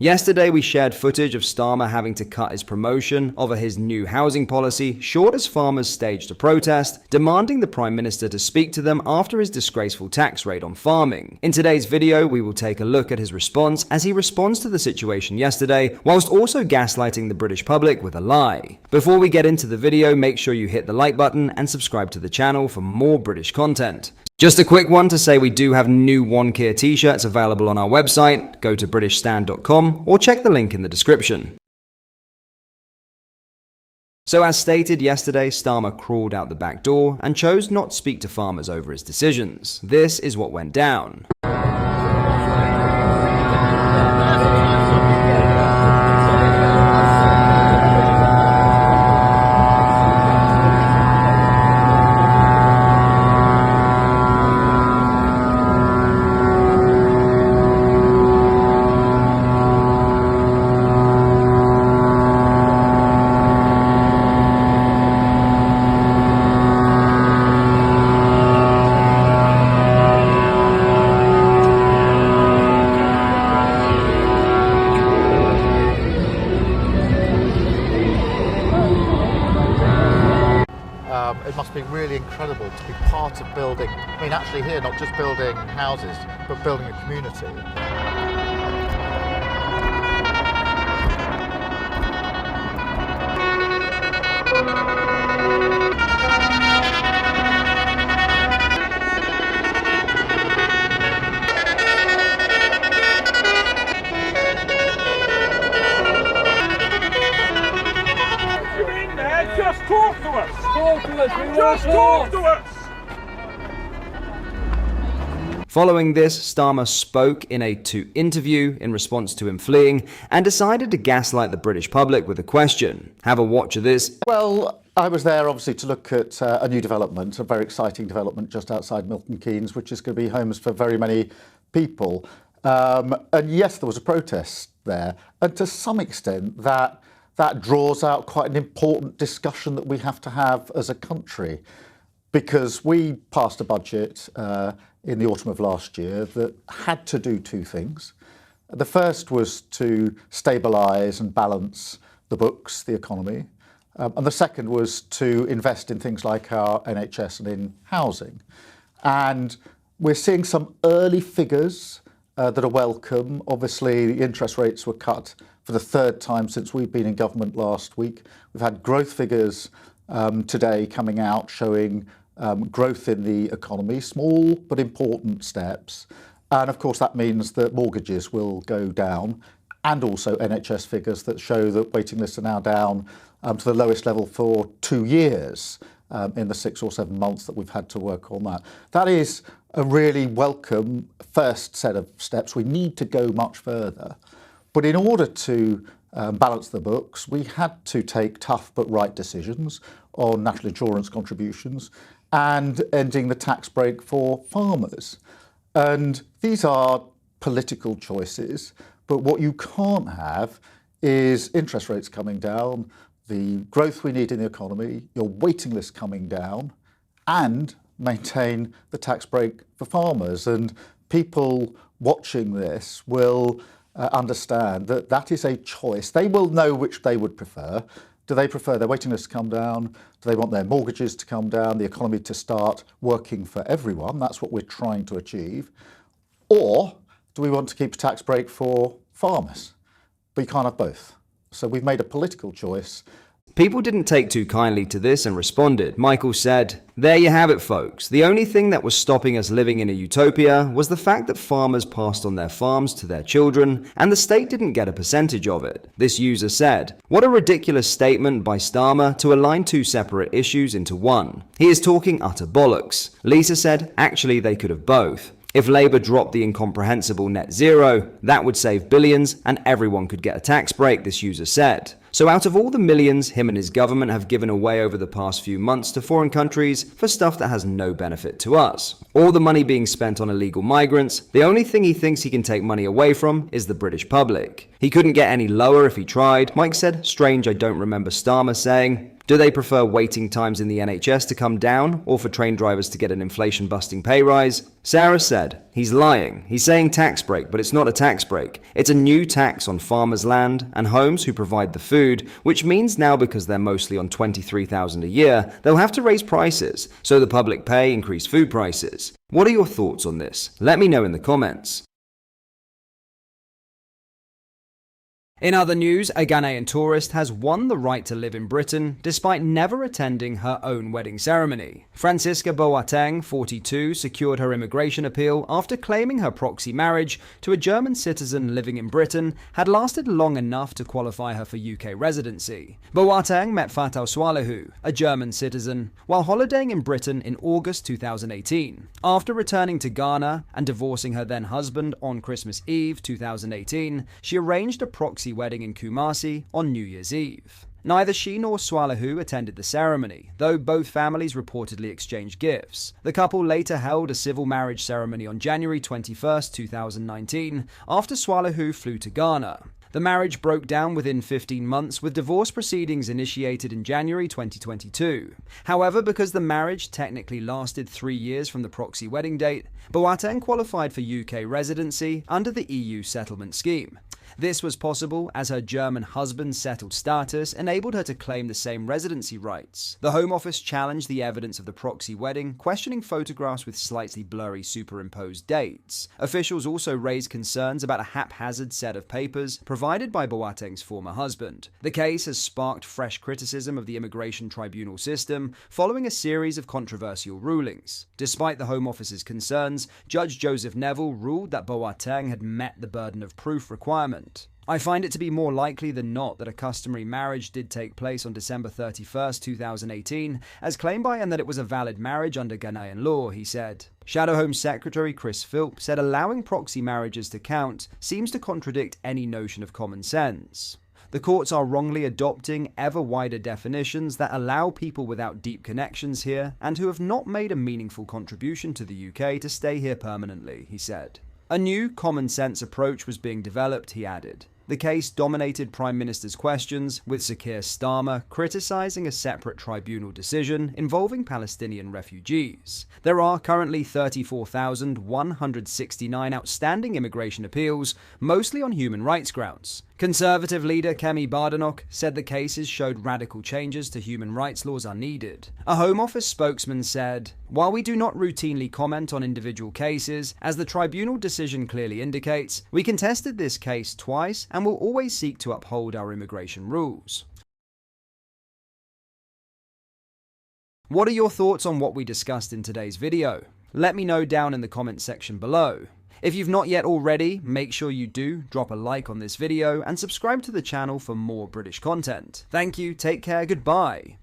Yesterday, we shared footage of Starmer having to cut his promotion over his new housing policy short as farmers staged a protest, demanding the Prime Minister to speak to them after his disgraceful tax raid on farming. In today's video, we will take a look at his response as he responds to the situation yesterday, whilst also gaslighting the British public with a lie. Before we get into the video, make sure you hit the like button and subscribe to the channel for more British content. Just a quick one to say we do have new One Keir t-shirts available on our website. Go to britishstand.com or check the link in the description. So as stated yesterday, Starmer crawled out the back door and chose not to speak to farmers over his decisions. This is what went down. It must be really incredible to be part of building, actually here, not just building houses, but building a community. Just talk to us! Talk to us! Just talk to us! Following this, Starmer spoke in a interview in response to him fleeing and decided to gaslight the British public with a question. Have a watch of this. Well, I was there obviously to look at a new development, a very exciting development just outside Milton Keynes, which is going to be homes for very many people. And yes, there was a protest there. And to some extent, that draws out quite an important discussion that we have to have as a country, because we passed a budget in the autumn of last year that had to do two things. The first was to stabilise and balance the books, the economy, and the second was to invest in things like our NHS and in housing. And we're seeing some early figures that are welcome. Obviously, the interest rates were cut for the third time since we've been in government last week. We've had growth figures today coming out showing growth in the economy, small but important steps. And of course that means that mortgages will go down, and also NHS figures that show that waiting lists are now down to the lowest level for 2 years in the 6 or 7 months that we've had to work on that. That is a really welcome first set of steps. We need to go much further. But in order to balance the books, we had to take tough but right decisions on national insurance contributions and ending the tax break for farmers. And these are political choices, but what you can't have is interest rates coming down, the growth we need in the economy, your waiting list coming down, and maintain the tax break for farmers. And people watching this will understand that that is a choice. They will know which they would prefer. Do they prefer their waiting list to come down? Do they want their mortgages to come down, the economy to start working for everyone? That's what we're trying to achieve. Or do we want to keep a tax break for farmers? But you can't have both. So we've made a political choice. People didn't take too kindly to this and responded. Michael said, "There you have it, folks. The only thing that was stopping us living in a utopia was the fact that farmers passed on their farms to their children and the state didn't get a percentage of it." This user said, "What a ridiculous statement by Starmer to align two separate issues into one. He is talking utter bollocks." Lisa said, "Actually, they could have both. If Labour dropped the incomprehensible net zero, that would save billions and everyone could get a tax break," this user said. So out of all the millions him and his government have given away over the past few months to foreign countries for stuff that has no benefit to us, all the money being spent on illegal migrants, the only thing he thinks he can take money away from is the British public. He couldn't get any lower if he tried. Mike said, strange I don't remember Starmer saying, do they prefer waiting times in the NHS to come down, or for train drivers to get an inflation-busting pay rise? Sarah said, he's lying. He's saying tax break, but it's not a tax break. It's a new tax on farmers' land and homes who provide the food, which means now because they're mostly on $23,000 a year, they'll have to raise prices, so the public pay increased food prices. What are your thoughts on this? Let me know in the comments. In other news, a Ghanaian tourist has won the right to live in Britain despite never attending her own wedding ceremony. Francisca Boateng, 42, secured her immigration appeal after claiming her proxy marriage to a German citizen living in Britain had lasted long enough to qualify her for UK residency. Boateng met Fatal Swalehu, a German citizen, while holidaying in Britain in August 2018. After returning to Ghana and divorcing her then husband on Christmas Eve 2018, she arranged a proxy wedding in Kumasi on New Year's Eve. Neither she nor Swalehu attended the ceremony, though both families reportedly exchanged gifts. The couple later held a civil marriage ceremony on January 21, 2019, after Swalehu flew to Ghana. The marriage broke down within 15 months, with divorce proceedings initiated in January 2022. However, because the marriage technically lasted 3 years from the proxy wedding date, Boateng qualified for UK residency under the EU settlement scheme. This was possible as her German husband's settled status enabled her to claim the same residency rights. The Home Office challenged the evidence of the proxy wedding, questioning photographs with slightly blurry superimposed dates. Officials also raised concerns about a haphazard set of papers provided by Boateng's former husband. The case has sparked fresh criticism of the immigration tribunal system following a series of controversial rulings. Despite the Home Office's concerns, Judge Joseph Neville ruled that Boateng had met the burden of proof requirement. I find it to be more likely than not that a customary marriage did take place on December 31, 2018, as claimed by, and that it was a valid marriage under Ghanaian law, he said. Shadow Home Secretary Chris Philp said allowing proxy marriages to count seems to contradict any notion of common sense. The courts are wrongly adopting ever wider definitions that allow people without deep connections here and who have not made a meaningful contribution to the UK to stay here permanently, he said. A new common sense approach was being developed, he added. The case dominated Prime Minister's questions, with Sir Keir Starmer criticising a separate tribunal decision involving Palestinian refugees. There are currently 34,169 outstanding immigration appeals, mostly on human rights grounds. Conservative leader Kemi Badenoch said the cases showed radical changes to human rights laws are needed. A Home Office spokesman said, "While we do not routinely comment on individual cases, as the tribunal decision clearly indicates, we contested this case twice and will always seek to uphold our immigration rules." What are your thoughts on what we discussed in today's video? Let me know down in the comments section below. If you've not yet already, make sure you do drop a like on this video and subscribe to the channel for more British content. Thank you, take care, goodbye.